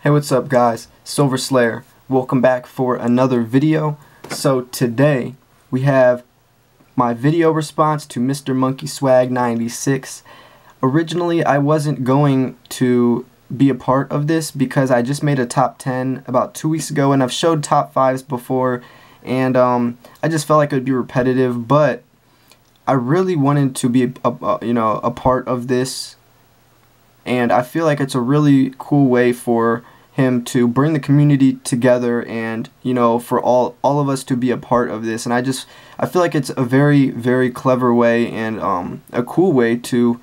Hey, what's up guys? Silver Slayer. Welcome back for another video. So today we have my video response to Mr.MonkeySwag96. Originally I wasn't going to be a part of this because I just made a top 10 about 2 weeks ago and I've showed top 5s before, and I just felt like it would be repetitive, but I really wanted to be a part of this. And I feel like it's a really cool way for him to bring the community together and, for all of us to be a part of this. And I feel like it's a very, very clever way and a cool way to,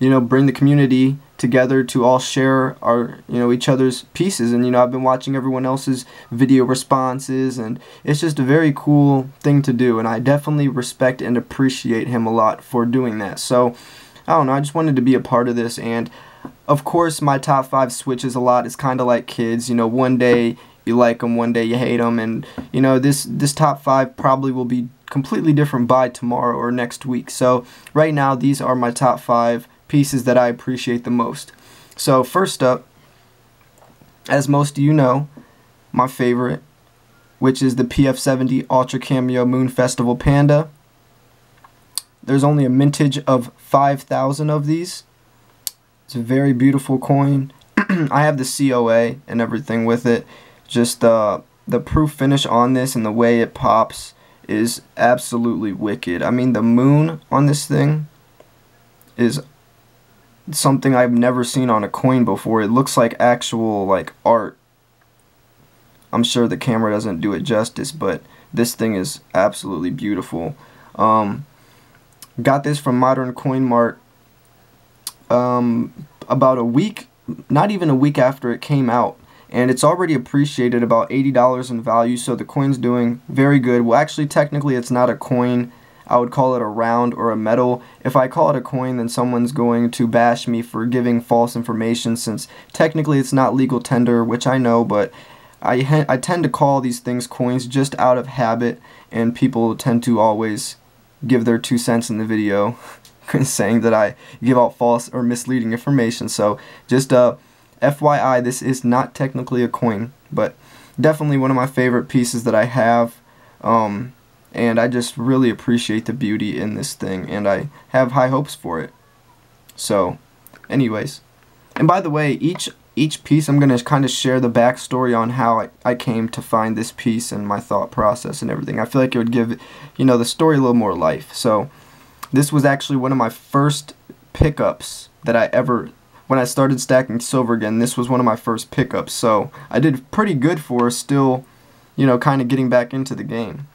bring the community together to all share our, each other's pieces. And, I've been watching everyone else's video responses, and it's just a very cool thing to do. And I definitely respect and appreciate him a lot for doing that. So, I don't know, I just wanted to be a part of this. And of course, my top 5 switches a lot. It's kind of like kids, one day you like them, one day you hate them, and this top 5 probably will be completely different by tomorrow or next week. So right now, these are my top 5 pieces that I appreciate the most. So first up, as most of you know, my favorite, which is the PF70 Ultra Cameo Moon Festival Panda. There's only a mintage of 5,000 of these. It's a very beautiful coin. I have the COA and everything with it. Just the proof finish on this and the way it pops is absolutely wicked. I mean, the moon on this thing is something I've never seen on a coin before. It looks like actual art. I'm sure the camera doesn't do it justice, but this thing is absolutely beautiful. Got this from Modern Coin Mart about a week, not even a week after it came out, and it's already appreciated about $80 in value, so the coin's doing very good. Well, actually, technically it's not a coin. I would call it a round or a medal. If I call it a coin, then someone's going to bash me for giving false information, since technically it's not legal tender, which I know, but I tend to call these things coins just out of habit, and people tend to always give their 2 cents in the video saying that I give out false or misleading information. So just FYI, this is not technically a coin, but definitely one of my favorite pieces that I have, and I just really appreciate the beauty in this thing, and I have high hopes for it. So anyways, and by the way, each piece I'm going to kind of share the backstory on how I came to find this piece and my thought process and everything. I feel like it would give the story a little more life. So this was actually one of my first pickups that I ever, when I started stacking silver again, this was one of my first pickups. So I did pretty good for still, kind of getting back into the game.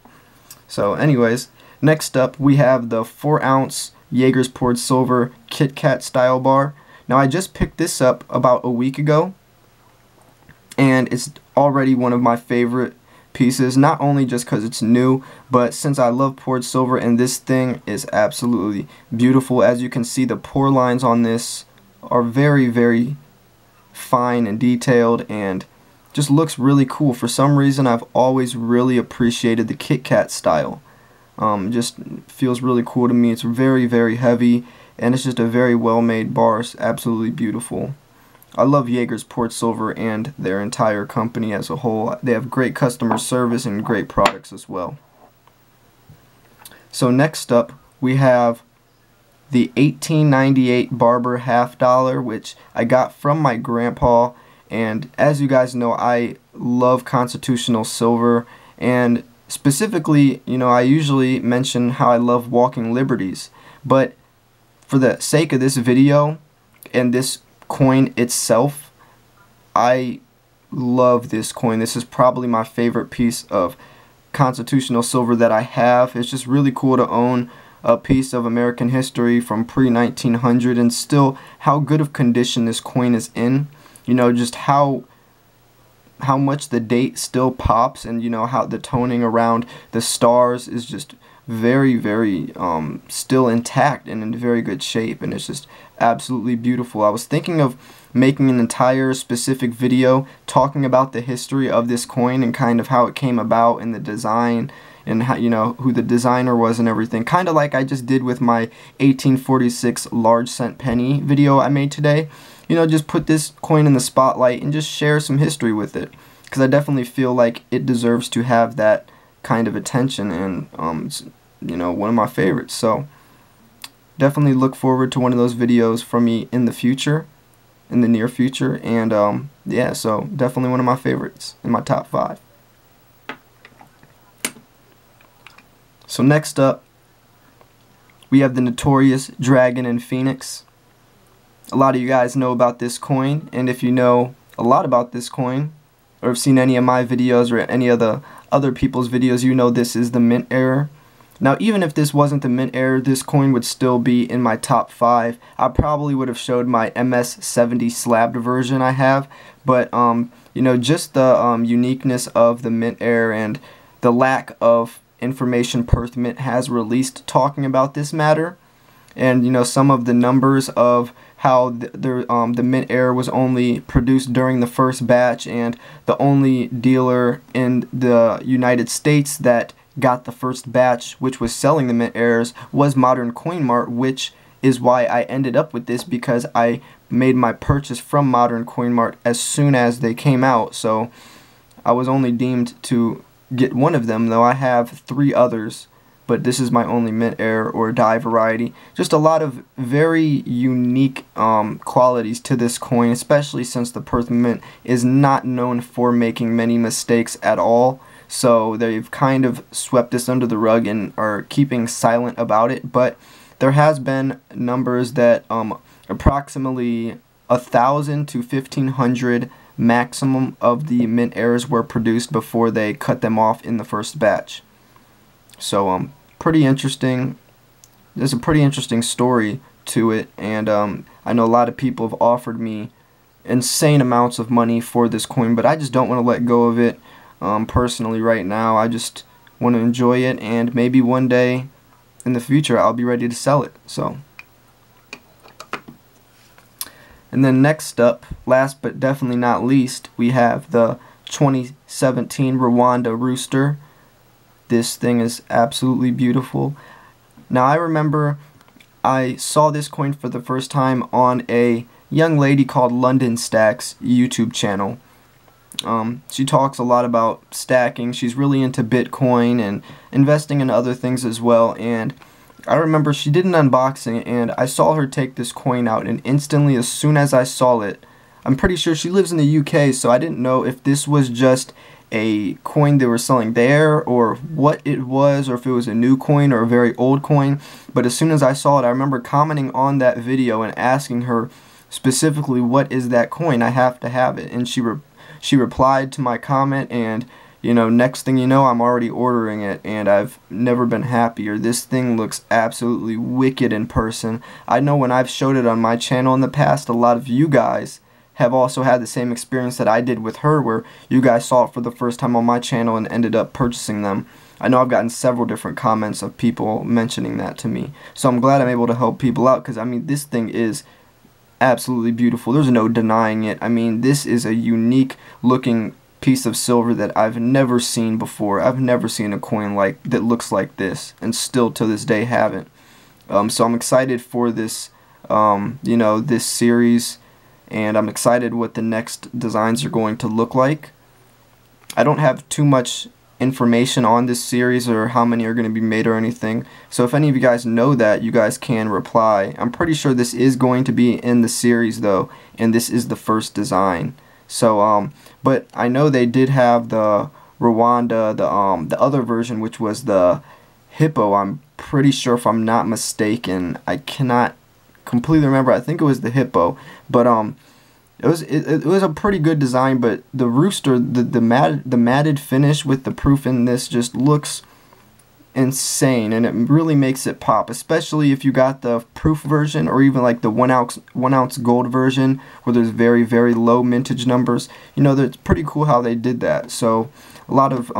So anyways, next up we have the 4-ounce Jaeger's Poured Silver KitKat Style bar. Now I just picked this up about a week ago, and it's already one of my favorite pieces, not only just because it's new, but since I love poured silver, and this thing is absolutely beautiful. As you can see, the pour lines on this are very, very fine and detailed, and just looks really cool. For some reason, I've always really appreciated the KitKat style. Just feels really cool to me. It's very, very heavy, and it's just a very well made bar. It's absolutely beautiful. I love Jaeger's Poured Silver and their entire company as a whole. They have great customer service and great products as well. So next up we have the 1898 Barber half dollar, which I got from my grandpa, and as you guys know, I love constitutional silver, and specifically, I usually mention how I love walking liberties, but for the sake of this video and this coin itself, I love this coin. This is probably my favorite piece of constitutional silver that I have. It's just really cool to own a piece of American history from pre-1900, and still how good of condition this coin is in. Just how much the date still pops, and how the toning around the stars is just very, very still intact and in very good shape, and it's just absolutely beautiful. I was thinking of making an entire specific video talking about the history of this coin and kind of how it came about and the design and how, you know, who the designer was and everything. Kind of like I just did with my 1846 large cent penny video I made today. You know, just put this coin in the spotlight and just share some history with it, because I definitely feel like it deserves to have that kind of attention, and it's, you know, one of my favorites. So definitely look forward to one of those videos from me in the future, in the near future. And yeah, so definitely one of my favorites in my top 5. So next up, we have the notorious Dragon and Phoenix. A lot of you guys know about this coin, and if you know a lot about this coin, or have seen any of my videos or any of the other people's videos, you know this is the mint error. Now, even if this wasn't the mint error, this coin would still be in my top 5. I probably would have showed my MS-70 slabbed version I have, but you know, just the uniqueness of the mint error and the lack of information Perth Mint has released talking about this matter, and you know, some of the numbers of how the mint error was only produced during the first batch, and the only dealer in the United States that got the first batch which was selling the mint errors was Modern Coin Mart, which is why I ended up with this, because I made my purchase from Modern Coin Mart as soon as they came out. So I was only deemed to get one of them, though I have 3 others, but this is my only mint error or die variety. Just a lot of very unique qualities to this coin, especially since the Perth Mint is not known for making many mistakes at all. So they've kind of swept this under the rug and are keeping silent about it. But there has been numbers that approximately 1,000 to 1,500 maximum of the mint errors were produced before they cut them off in the first batch. So pretty interesting. There's a pretty interesting story to it, and I know a lot of people have offered me insane amounts of money for this coin, but I just don't want to let go of it personally right now. I just want to enjoy it, and maybe one day in the future I'll be ready to sell it. So, and then next up, last but definitely not least, we have the 2017 Rwanda Rooster. This thing is absolutely beautiful. Now, I remember I saw this coin for the first time on a young lady called London Stacks YouTube channel. She talks a lot about stacking. She's really into Bitcoin and investing in other things as well. And I remember she did an unboxing, and I saw her take this coin out, and instantly, as soon as I saw it, I'm pretty sure she lives in the UK, so I didn't know if this was just a coin they were selling there, or what it was, or if it was a new coin or a very old coin. But as soon as I saw it, I remember commenting on that video and asking her specifically, what is that coin? I have to have it. And she replied to my comment, and you know, next thing you know, I'm already ordering it, and I've never been happier. This thing looks absolutely wicked in person. I know when I've showed it on my channel in the past, a lot of you guys have also had the same experience that I did with her, where you guys saw it for the first time on my channel and ended up purchasing them. I know I've gotten several different comments of people mentioning that to me. So I'm glad I'm able to help people out, because I mean, this thing is absolutely beautiful. There's no denying it. I mean, this is a unique looking piece of silver that I've never seen before. I've never seen a coin like that looks like this, and still to this day haven't. So I'm excited for this, you know, this series, and I'm excited what the next designs are going to look like. I don't have too much information on this series or how many are going to be made or anything, so if any of you guys know that, you guys can reply. I'm pretty sure this is going to be in the series though, and this is the first design. So but I know they did have the Rwanda, the other version, which was the hippo. I'm pretty sure, if I'm not mistaken. I cannot completely remember. I think it was the hippo, but it was a pretty good design. But the rooster, the matted finish with the proof in this just looks insane, and it really makes it pop, especially if you got the proof version, or even like the 1 ounce gold version, where there's very, very low mintage numbers. You know, it's pretty cool how they did that. So a lot of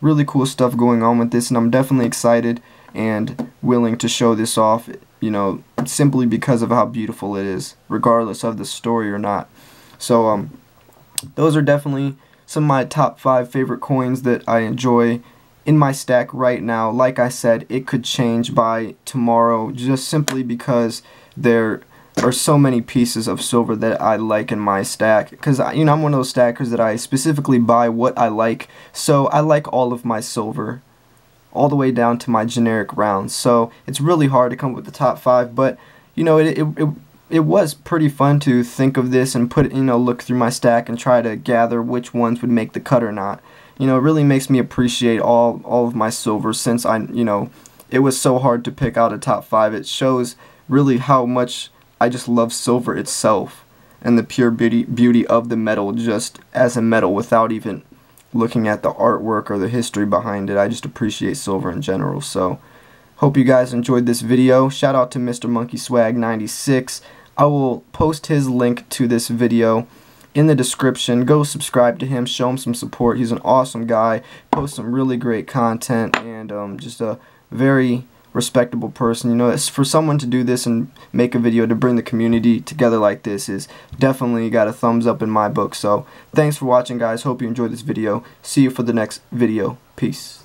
really cool stuff going on with this, and I'm definitely excited and willing to show this off, you know, simply because of how beautiful it is, regardless of the story or not. So those are definitely some of my top 5 favorite coins that I enjoy in my stack right now. Like I said, it could change by tomorrow just simply because there are so many pieces of silver that I like in my stack, because I'm one of those stackers that I specifically buy what I like. So I like all of my silver all the way down to my generic rounds, so it's really hard to come up with the top 5, but it was pretty fun to think of this and look through my stack and try to gather which ones would make the cut or not. It really makes me appreciate all of my silver, since it was so hard to pick out a top 5. It shows really how much I just love silver itself and the pure beauty of the metal just as a metal, without even looking at the artwork or the history behind it. I just appreciate silver in general. So hope you guys enjoyed this video. Shout out to Mr.MonkeySwag96. I will post his link to this video in the description. Go subscribe to him, show him some support. He's an awesome guy, posts some really great content, and just a very respectable person. It's for someone to do this and make a video to bring the community together like this is definitely got a thumbs up in my book. So thanks for watching, guys. Hope you enjoyed this video. See you for the next video. Peace.